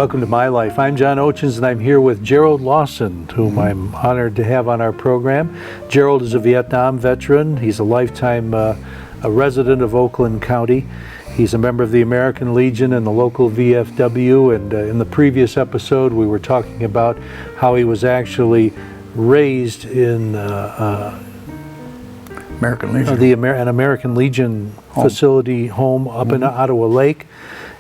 Welcome to My Life. I'm John Ochins, and I'm here with Gerald Lawson, whom I'm honored to have on our program. Gerald is a Vietnam veteran. He's a lifetime a resident of Oakland County. He's a member of the American Legion and the local VFW, and in the previous episode we were talking about how he was actually raised in American Legion. An American Legion facility home up in Ottawa Lake.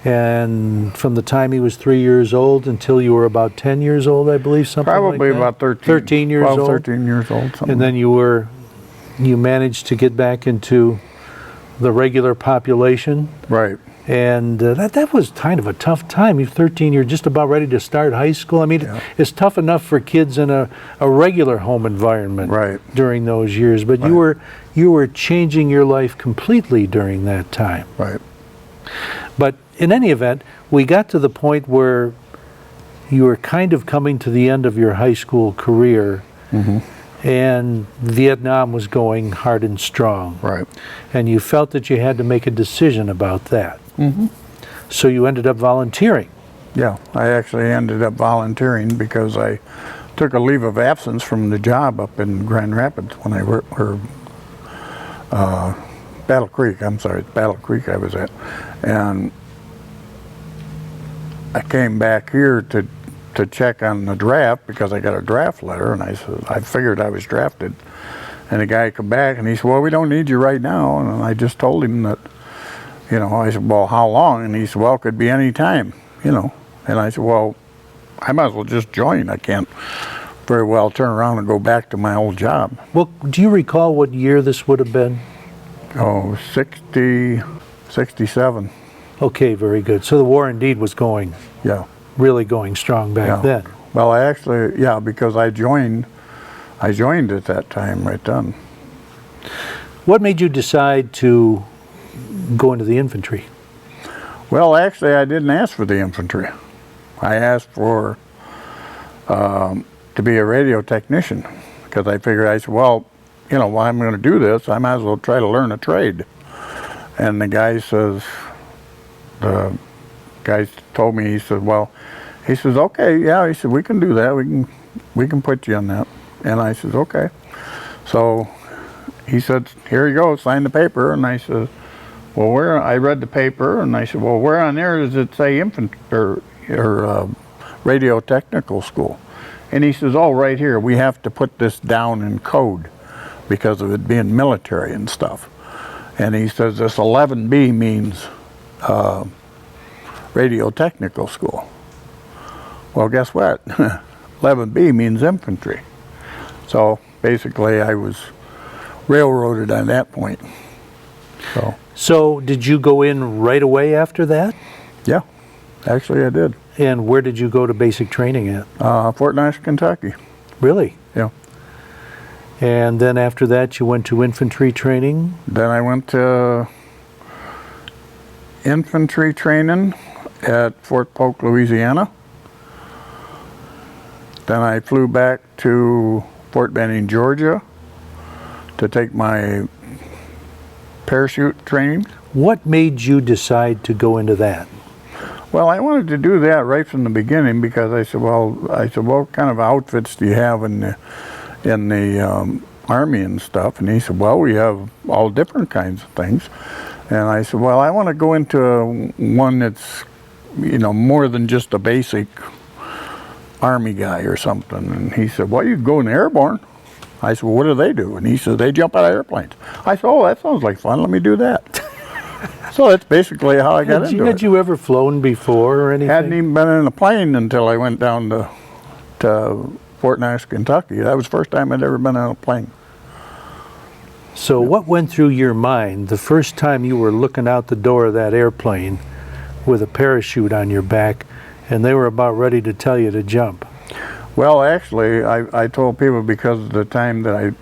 And from the time he was 3 years old until you were about 10 years old, I believe, something Probably like that? about 13. 13 years 12, old? 13 years old. Something. And then you managed to get back into the regular population. Right. And that was kind of a tough time. You're 13, you're just about ready to start high school. I mean, Yeah. it's tough enough for kids in a regular home environment during those years. But you were changing your life completely during that time. Right. But in any event, we got to the point where you were kind of coming to the end of your high school career, and Vietnam was going hard and strong. Right. And you felt that you had to make a decision about that. So you ended up volunteering. Yeah, I actually ended up volunteering because I took a leave of absence from the job up in Grand Rapids when I worked, or Battle Creek, I'm sorry, Battle Creek I was at. And I came back here to check on the draft because I got a draft letter, and I figured I was drafted. And the guy come back and he said, well, we don't need you right now. And I just told him that, you know, I said, well, how long? And he said, well, it could be any time, you know. And I said, well, I might as well just join. I can't very well turn around and go back to my old job. Well, do you recall what year this would have been? Oh, 67. Okay, very good. So the war indeed was really going strong back then. Well, I actually, because I joined at that time right then. What made you decide to go into the infantry? Well, actually, I didn't ask for the infantry. I asked for to be a radio technician because I figured, I said, well, you know, while I'm going to do this, I might as well try to learn a trade. And the guy told me, he said, well, he says, okay, yeah, he said, we can do that. We can put you on that. And I said, okay. So he said, here you go, sign the paper. And I said, well, I read the paper, and I said, well, where on there does it say infantry or radio technical school? And he says, oh, right here, we have to put this down in code because of it being military and stuff. And he says this 11B means radio technical school. Well, guess what? 11B means infantry. So basically I was railroaded on that point. So did you go in right away after that? Yeah, actually I did. And where did you go to basic training at? Fort Knox, Kentucky. Really? Yeah. And then after that you went to infantry training? Then I went to infantry training at Fort Polk, Louisiana. Then I flew back to Fort Benning, Georgia to take my parachute training. What made you decide to go into that? Well, I wanted to do that right from the beginning because I said, what kind of outfits do you have in the Army and stuff? And he said, well, we have all different kinds of things. And I said, well, I want to go into one that's, you know, more than just a basic Army guy or something. And he said, well, you can go in the airborne. I said, well, what do they do? And he said, they jump out of airplanes. I said, oh, that sounds like fun. Let me do that. So that's basically how I got into it. Had you ever flown before or anything? Hadn't even been in a plane until I went down to Fort Knox, Kentucky. That was the first time I'd ever been on a plane. So what went through your mind the first time you were looking out the door of that airplane with a parachute on your back and they were about ready to tell you to jump? Well, actually, I told people because of the time that I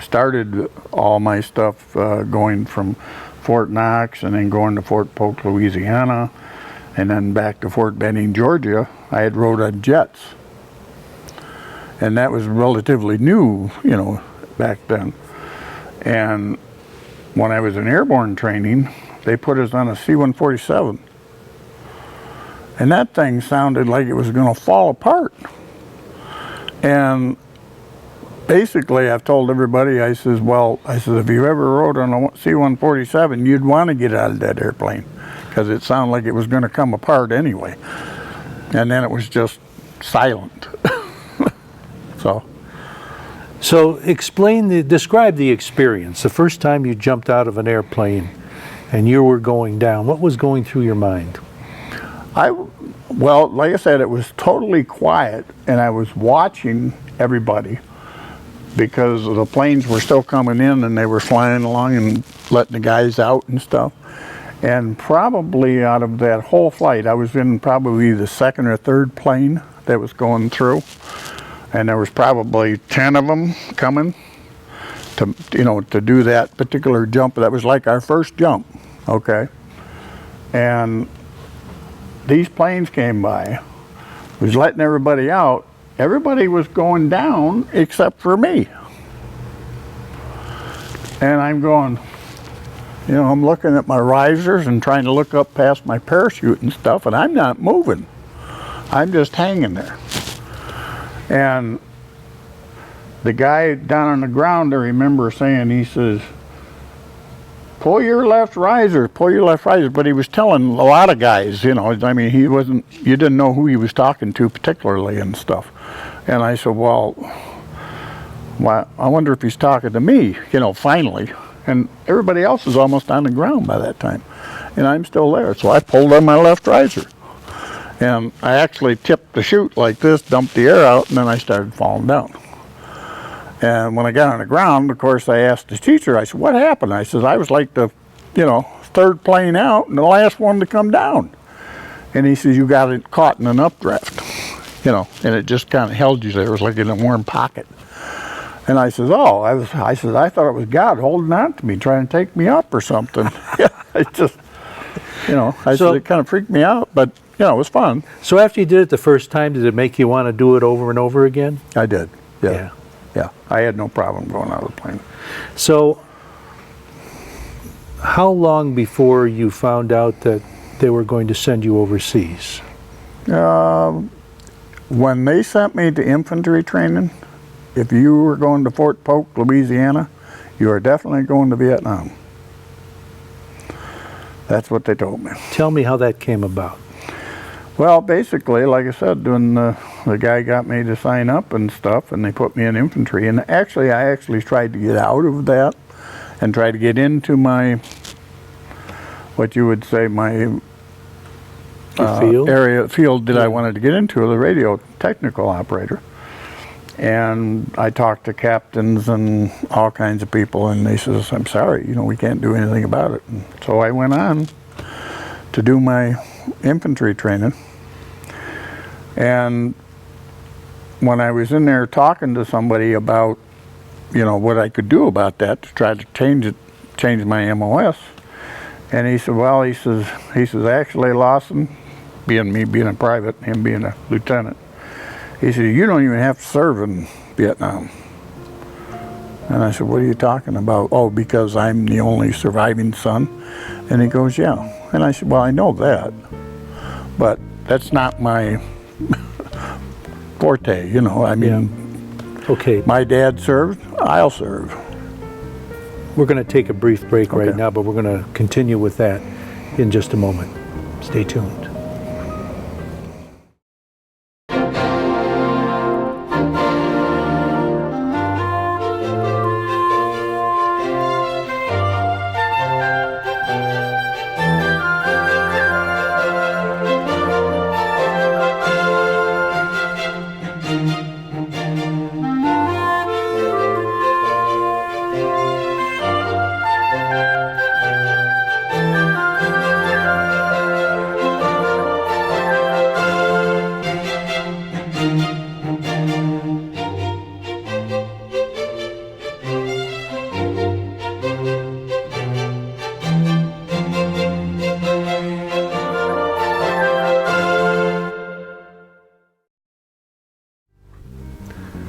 started all my stuff going from Fort Knox and then going to Fort Polk, Louisiana, and then back to Fort Benning, Georgia, I had rode on jets. And that was relatively new, you know, back then. And when I was in airborne training, they put us on a C-147. and that thing sounded like it was going to fall apart. And basically, I've told everybody, I says, if you ever rode on a C-147, you'd want to get out of that airplane, because it sounded like it was going to come apart anyway. And then it was just silent. So describe the experience. The first time you jumped out of an airplane and you were going down, what was going through your mind? Well, like I said, it was totally quiet, and I was watching everybody, because the planes were still coming in and they were flying along and letting the guys out and stuff. And probably out of that whole flight, I was in probably the second or third plane that was going through. And there was probably 10 of them coming to do that particular jump. That was like our first jump, okay? And these planes came by, was letting everybody out. Everybody was going down except for me. And I'm going, I'm looking at my risers and trying to look up past my parachute and stuff, and I'm not moving. I'm just hanging there. And the guy down on the ground, I remember saying, he says, pull your left riser, but he was telling a lot of guys, I mean, you didn't know who he was talking to particularly and stuff. And I said, well, I wonder if he's talking to me, finally. And everybody else is almost on the ground by that time. And I'm still there. So I pulled on my left riser. And I actually tipped the chute like this, dumped the air out, and then I started falling down. And when I got on the ground, of course, I asked the teacher, I said, what happened? I said, I was like the, third plane out and the last one to come down. And he says, you got it caught in an updraft, and it just kind of held you there. It was like in a warm pocket. And I says, I thought it was God holding on to me, trying to take me up or something. It just, said it kind of freaked me out, but, it was fun. So after you did it the first time, did it make you want to do it over and over again? I did, yeah. I had no problem going out of the plane. So how long before you found out that they were going to send you overseas? When they sent me to infantry training, if you were going to Fort Polk, Louisiana, you are definitely going to Vietnam. That's what they told me. Tell me how that came about. Well, basically, like I said, when the guy got me to sign up and stuff, and they put me in infantry, and I actually tried to get out of that and try to get into my, what you would say, my field that I wanted to get into, the radio technical operator. And I talked to captains and all kinds of people, and they says, I'm sorry, we can't do anything about it. And so I went on to do my infantry training. And when I was in there talking to somebody about, what I could do about that to try to change my MOS, and he said, actually, Lawson, being a private, him being a lieutenant, he said, you don't even have to serve in Vietnam. And I said, what are you talking about? Oh, because I'm the only surviving son? And he goes, yeah. And I said, well, I know that, but that's not my forte, I mean, okay. My dad served, I'll serve. We're going to take a brief break right now, but we're going to continue with that in just a moment. Stay tuned.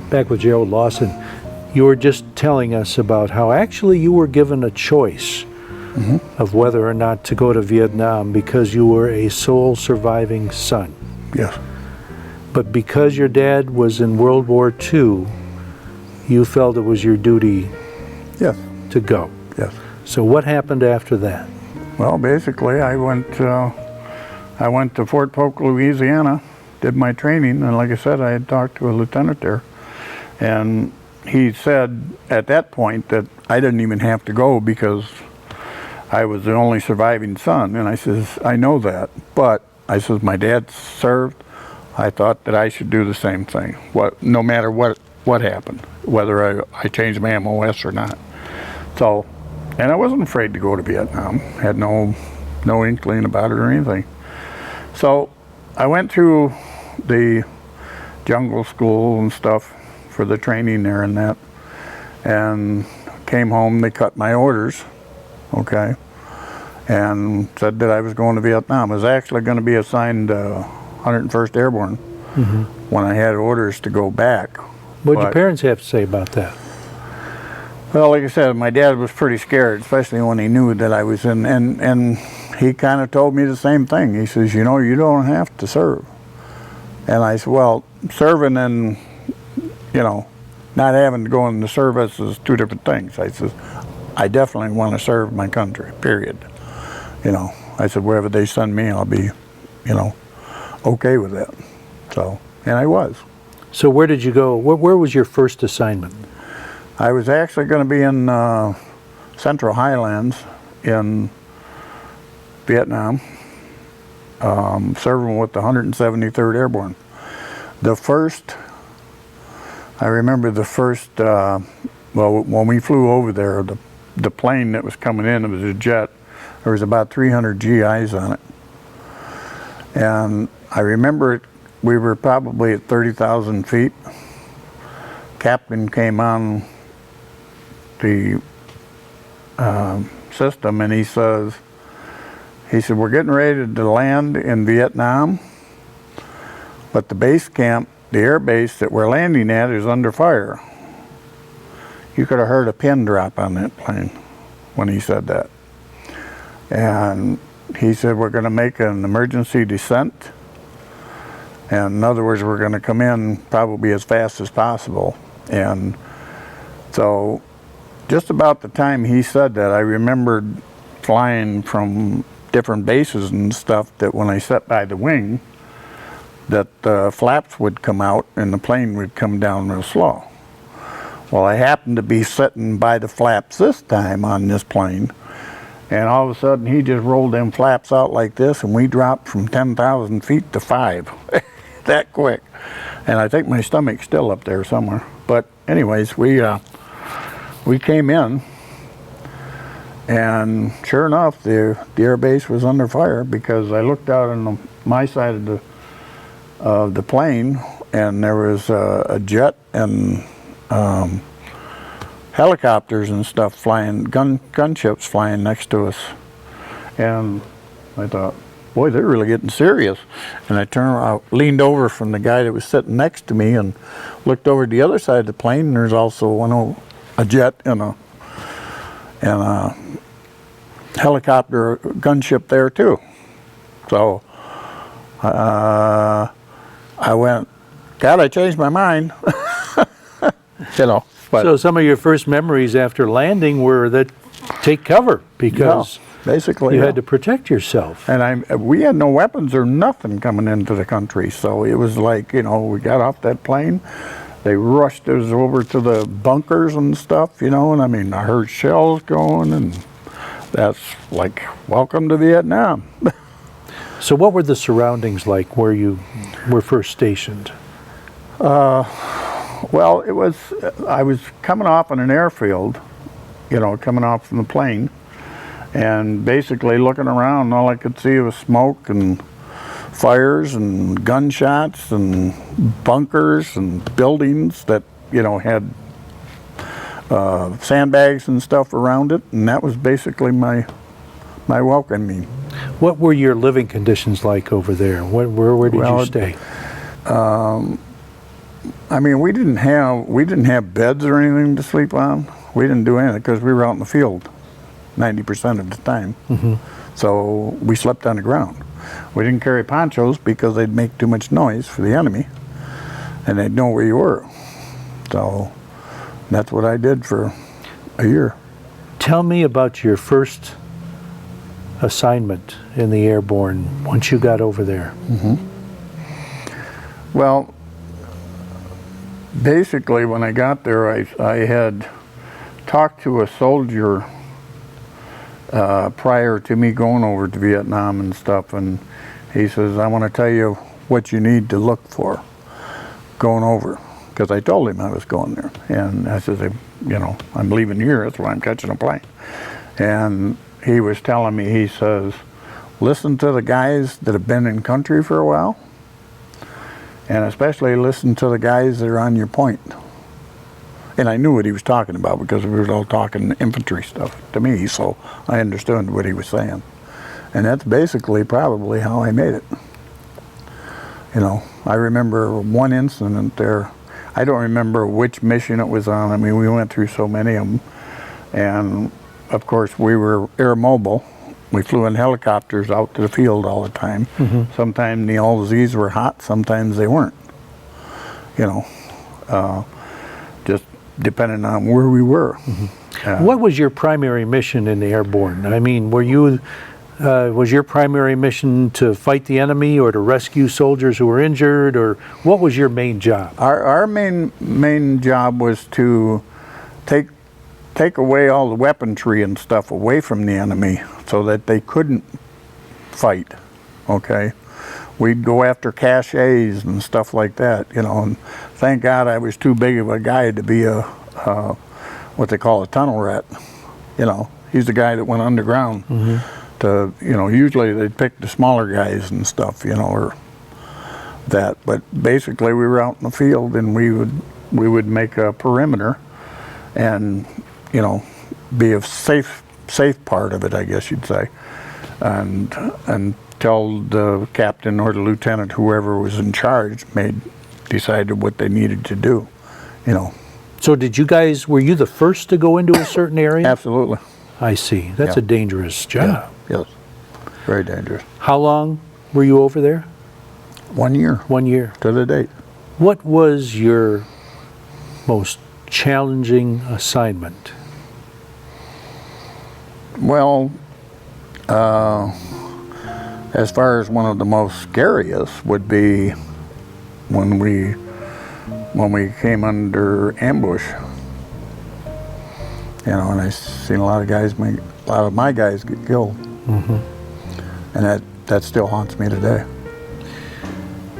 Back with Gerald Lawson. You were just telling us about how actually you were given a choice of whether or not to go to Vietnam because you were a sole surviving son. Yes. But because your dad was in World War II, you felt it was your duty Yes. to go. Yes. So what happened after that? Well, basically, I went to Fort Polk, Louisiana, did my training, and like I said, I had talked to a lieutenant there, and he said at that point that I didn't even have to go because I was the only surviving son. And I says, I know that, but I says, my dad served. I thought that I should do the same thing, no matter what happened, whether I changed my MOS or not. So, and I wasn't afraid to go to Vietnam. Had no inkling about it or anything. So I went through the jungle school and stuff for the training there and that, and came home. They cut my orders, okay, and said that I was going to Vietnam. I was actually going to be assigned 101st Airborne when I had orders to go back. What did your parents have to say about that? Well, like I said, my dad was pretty scared, especially when he knew that I was in, and he kind of told me the same thing. He says, you know, you don't have to serve. And I said, well, serving and, you know, not having to go in the service is two different things. I said, I definitely want to serve my country, period. You know, I said, wherever they send me, I'll be, you know, okay with that. So, and I was. So where did you go? Where was your first assignment? I was actually going to be in Central Highlands in Vietnam, serving with the 173rd Airborne. I remember the first, well, when we flew over there, the plane that was coming in, it was a jet. There was about 300 GIs on it. And I remember we were probably at 30,000 feet. Captain came on the system and he said, we're getting ready to land in Vietnam, but the base camp, the air base that we're landing at is under fire. You could have heard a pin drop on that plane when he said that. And he said, we're going to make an emergency descent. And in other words, we're going to come in probably as fast as possible. And so just about the time he said that, I remembered flying from different bases and stuff that when I sat by the wing, that the flaps would come out and the plane would come down real slow. Well, I happened to be sitting by the flaps this time on this plane, and all of a sudden he just rolled them flaps out like this, and we dropped from 10,000 feet to 5 that quick. And I think my stomach's still up there somewhere. But anyways, we came in, and sure enough, the air base was under fire, because I looked out on my side of the plane, and there was a jet and helicopters and stuff flying, gunships flying next to us. And I thought, boy, they're really getting serious. And I leaned over from the guy that was sitting next to me and looked over to the other side of the plane, and there's also a jet and a helicopter gunship there too. So I went, God, I changed my mind. You know. But so some of your first memories after landing were that take cover, because basically you had to protect yourself. And we had no weapons or nothing coming into the country, so it was like, you know, we got off that plane, they rushed us over to the bunkers and stuff, you know, and I mean, I heard shells going, and that's like, welcome to Vietnam. So what were the surroundings like where you were first stationed? Well, I was coming off on an airfield, you know, coming off from the plane, and basically looking around, all I could see was smoke and fires and gunshots and bunkers and buildings that, you know, had sandbags and stuff around it, and that was basically my welcoming. What were your living conditions like over there? Where did you stay? I mean, we didn't have beds or anything to sleep on. We didn't do anything because we were out in the field. 90% of the time. So we slept on the ground. We didn't carry ponchos because they'd make too much noise for the enemy, and they'd know where you were. So that's what I did for a year. Tell me about your first assignment in the airborne once you got over there. Well, basically when I got there, I had talked to a soldier prior to me going over to Vietnam and stuff, and he says, I want to tell you what you need to look for going over, because I told him I was going there, and I says, you know, I'm leaving here, that's why I'm catching a plane. And he was telling me, he says, listen to the guys that have been in country for a while, and especially listen to the guys that are on your point. And I knew what he was talking about because we were all talking infantry stuff to me, so I understood what he was saying. And that's basically probably how I made it. You know, I remember one incident there. I don't remember which mission it was on. I mean, we went through so many of them. And of course, we were air mobile. We flew in helicopters out to the field all the time. Sometimes the LZs were hot, sometimes they weren't. You know, just depending on where we were. What was your primary mission in the airborne? I mean, were you, was your primary mission to fight the enemy or to rescue soldiers who were injured, or what was your main job? Our main job was to take away all the weaponry and stuff away from the enemy so that they couldn't fight, okay? We'd go after caches and stuff like that, you know, and thank God I was too big of a guy to be a, what they call a tunnel rat. You know, he's the guy that went underground to, you know, usually they'd pick the smaller guys and stuff, you know, or that. But basically we were out in the field and we would make a perimeter and, you know, be a safe part of it, I guess you'd say. And tell the captain or the lieutenant, whoever was in charge, decided what they needed to do, you know. So did you guys, were you the first to go into a certain area? Absolutely. I see. That's a dangerous job. Yes. Very dangerous. How long were you over there? 1 year. 1 year. To the date. What was your most challenging assignment? Well, as far as one of the most scariest would be when we came under ambush. You know, and I seen a lot of my guys get killed. And that still haunts me today.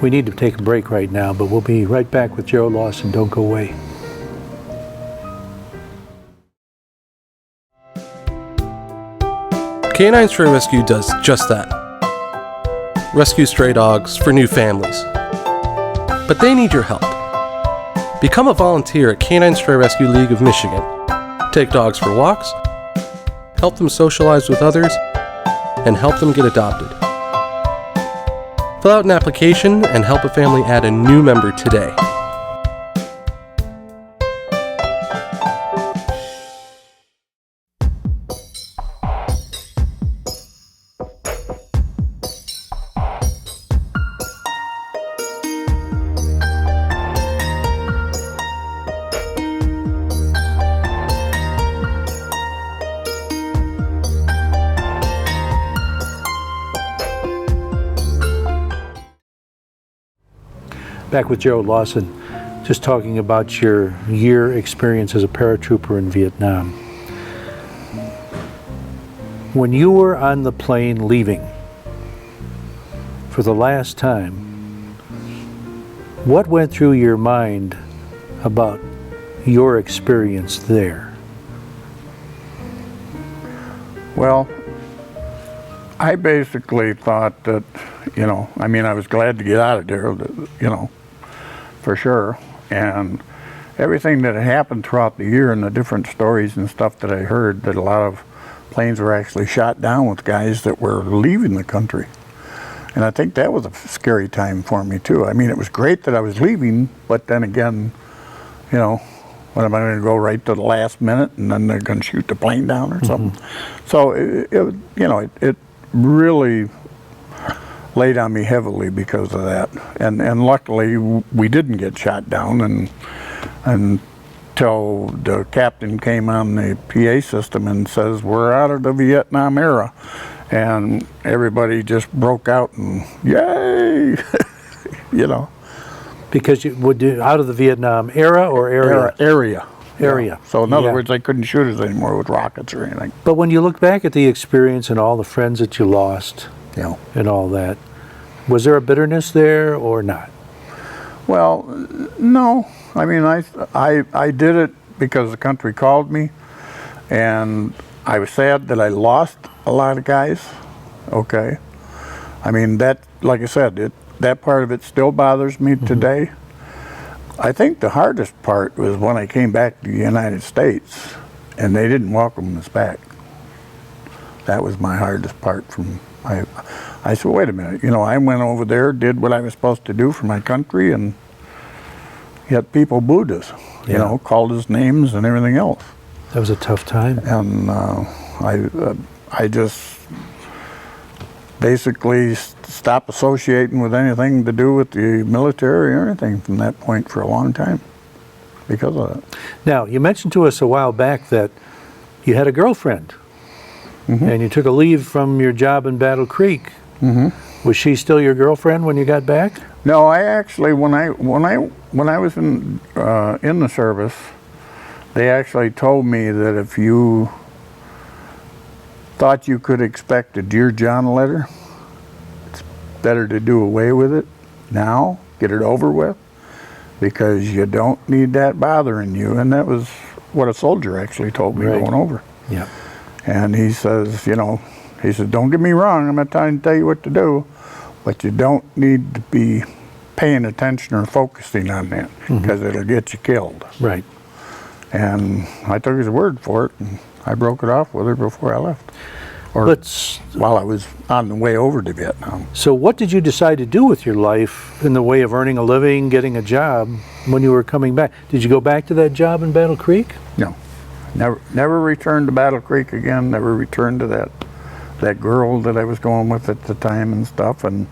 We need to take a break right now, but we'll be right back with Gerald Lawson. Don't go away. Canine Stray Rescue does just that. Rescue stray dogs for new families. But they need your help. Become a volunteer at Canine Stray Rescue League of Michigan. Take dogs for walks, help them socialize with others, and help them get adopted. Fill out an application and help a family add a new member today. Back with Gerald Lawson, just talking about your year experience as a paratrooper in Vietnam. When you were on the plane leaving for the last time, what went through your mind about your experience there? Well, I basically thought that, you know, I mean, I was glad to get out of there, you know, for sure. And everything that had happened throughout the year and the different stories and stuff that I heard, that a lot of planes were actually shot down with guys that were leaving the country. And I think that was a scary time for me too. I mean, it was great that I was leaving, but then again, you know, What am I going to go right to the last minute and then they're going to shoot the plane down or something? So it really laid on me heavily because of that. And luckily we didn't get shot down until the captain came on the PA system and says, "We're out of the Vietnam era." And everybody just broke out and yay, Because you would do out of the Vietnam era or area? Area. Area. So in other words, they couldn't shoot us anymore with rockets or anything. But when you look back at the experience and all the friends that you lost and all that, was there a bitterness there or not? Well, no. I mean, I did it because the country called me, and I was sad that I lost a lot of guys. Okay. I mean, that, like I said, that part of it still bothers me today. I think the hardest part was when I came back to the United States and they didn't welcome us back. That was my hardest part. I said, wait a minute, I went over there, did what I was supposed to do for my country, and yet people booed us, called us names and everything else. That was a tough time. And I just basically stopped associating with anything to do with the military or anything from that point for a long time because of that. Now, you mentioned to us a while back that you had a girlfriend and you took a leave from your job in Battle Creek. Was she still your girlfriend when you got back? No, I actually, when I was in the service, they actually told me that if you thought you could expect a Dear John letter, it's better to do away with it now, get it over with, because you don't need that bothering you. And that was what a soldier actually told me going over. Yeah. And he says, he said, don't get me wrong, I'm not trying to tell you what to do, but you don't need to be paying attention or focusing on that, because it'll get you killed. Right. And I took his word for it, and I broke it off with her before I left. Or while I was on the way over to Vietnam. So what did you decide to do with your life in the way of earning a living, getting a job, when you were coming back? Did you go back to that job in Battle Creek? No. Never returned to Battle Creek again, never returned to that girl that I was going with at the time and stuff. And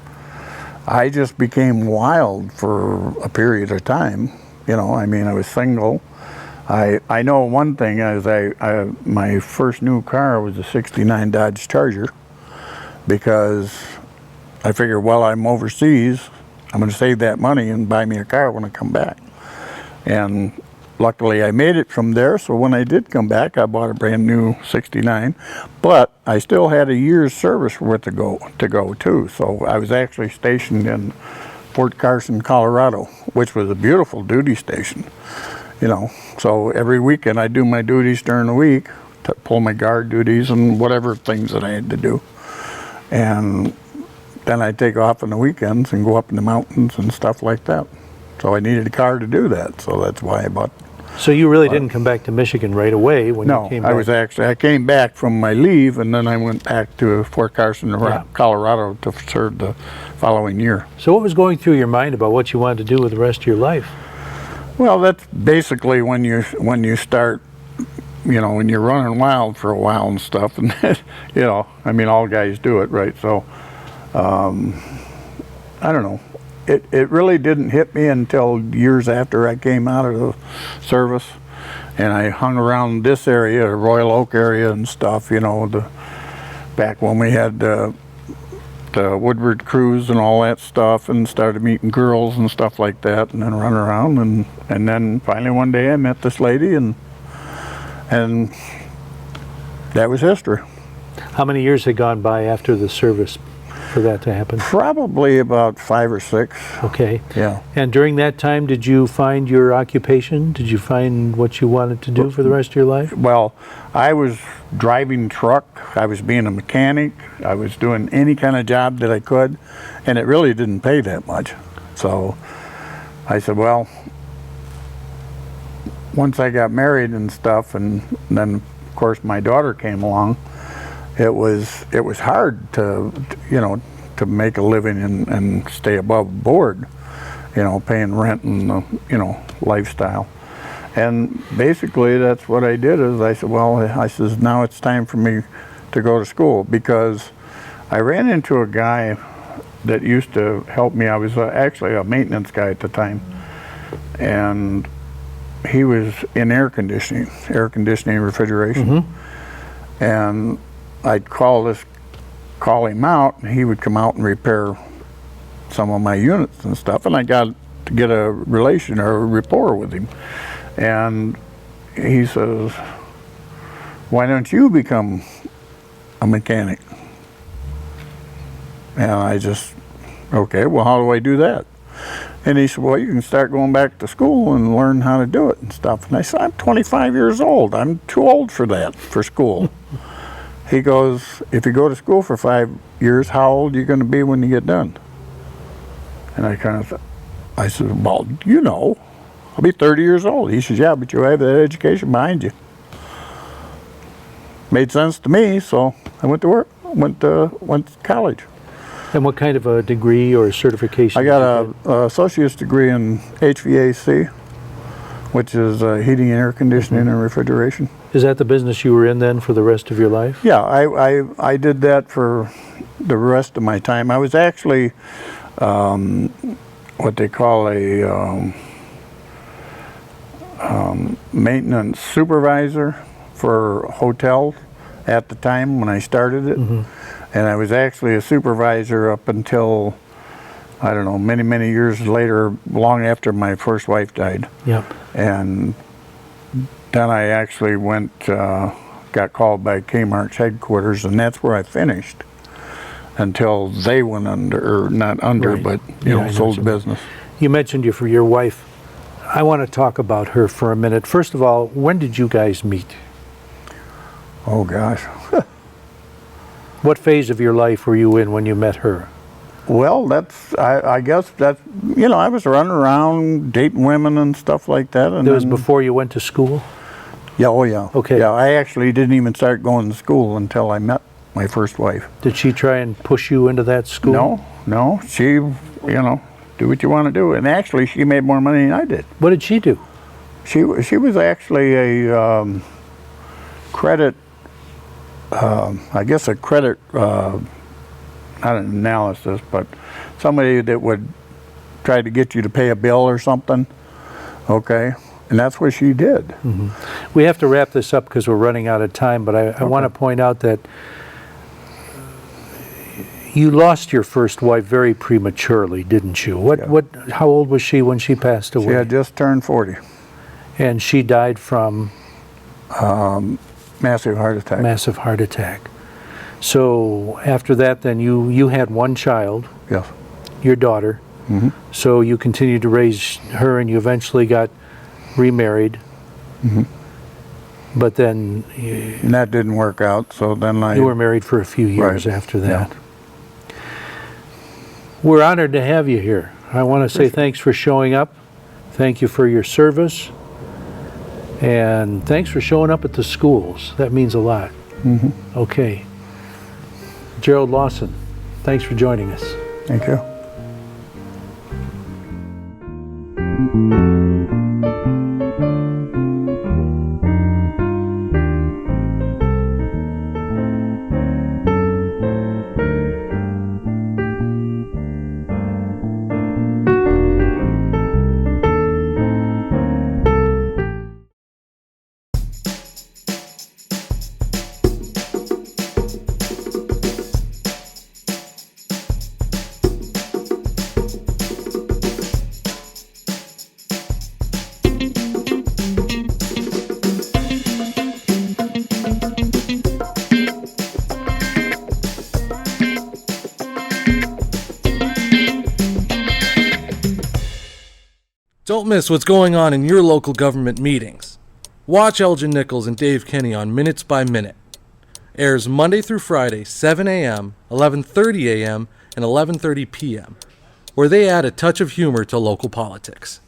I just became wild for a period of time. I mean, I was single. I know one thing is my first new car was a '69 Dodge Charger, because I figured, well, I'm overseas, I'm going to save that money and buy me a car when I come back. And luckily I made it from there, so when I did come back, I bought a brand new '69, but I still had a year's service worth to go too. So I was actually stationed in Fort Carson, Colorado, which was a beautiful duty station. So every weekend I do my duties during the week, to pull my guard duties and whatever things that I had to do. And then I take off on the weekends and go up in the mountains and stuff like that. So I needed a car to do that, so that's why I bought. So you really didn't come back to Michigan right away when you came back? I came back from my leave, and then I went back to Fort Carson, Colorado to serve the following year. So what was going through your mind about what you wanted to do with the rest of your life? Well, that's basically when you start, when you're running wild for a while and stuff, and I mean, all guys do it, right? So, I don't know. It really didn't hit me until years after I came out of the service, and I hung around this area, the Royal Oak area and stuff, back when we had the Woodward cruise and all that stuff, and started meeting girls and stuff like that, and then run around, and then finally one day I met this lady, and that was history. How many years had gone by after the service for that to happen? Probably about 5 or 6. Okay. Yeah. And during that time, did you find your occupation? Did you find what you wanted to do for the rest of your life? Well, I was driving truck, I was being a mechanic, I was doing any kind of job that I could, and it really didn't pay that much. So I said, well, once I got married and stuff, and then of course my daughter came along, it was hard to make a living and stay above board, paying rent and lifestyle. And basically that's what I did is I said, well, I says, now it's time for me to go to school, because I ran into a guy that used to help me. I was actually a maintenance guy at the time, and he was in air conditioning refrigeration. And I'd call him out, and he would come out and repair some of my units and stuff, and I got to get a relation or a rapport with him. And he says, why don't you become a mechanic? And I just, okay, well, how do I do that? And he said, well, you can start going back to school and learn how to do it and stuff. And I said, I'm 25 years old. I'm too old for that, for school. He goes, if you go to school for 5 years, how old are you going to be when you get done? And I kind of thought, I said, well, you know, I'll be 30 years old. He says, yeah, but you have that education behind you. Made sense to me, so I went to work, went to college. And what kind of a degree or certification? I got a associate's degree in HVAC, which is heating and air conditioning and refrigeration. Is that the business you were in then for the rest of your life? Yeah, I did that for the rest of my time. I was actually what they call a maintenance supervisor for hotels at the time when I started it. And I was actually a supervisor up until, I don't know, many, many years later, long after my first wife died. Yep. And then I actually went, got called by Kmart's headquarters, and that's where I finished until they went under, or not under, Right. but, sold the business. You mentioned your wife. I want to talk about her for a minute. First of all, when did you guys meet? Oh, gosh. What phase of your life were you in when you met her? Well, I guess that's, I was running around dating women and stuff like that. And That was before you went to school? Yeah, oh yeah. Okay. Yeah, I actually didn't even start going to school until I met my first wife. Did she try and push you into that school? No. She, do what you want to do. And actually, she made more money than I did. What did she do? She was actually a credit, I guess a credit, not an analysis, but somebody that would try to get you to pay a bill or something. Okay. And that's what she did. We have to wrap this up because we're running out of time, but I want to point out that you lost your first wife very prematurely, didn't you? How old was she when she passed away? She had just turned 40. And she died from? Massive heart attack. Massive heart attack. So after that, then you had one child. Yes. Your daughter. So you continued to raise her, and you eventually got remarried. But then And that didn't work out, so then you were married for a few years Right. after that. We're honored to have you here. I want to say thanks for showing up. Thank you for your service. And thanks for showing up at the schools. That means a lot. Okay. Gerald Lawson, thanks for joining us. Thank you. Don't miss what's going on in your local government meetings. Watch Elgin Nichols and Dave Kinney on Minutes by Minute. Airs Monday through Friday, 7 a.m., 11:30 a.m., and 11:30 p.m., where they add a touch of humor to local politics.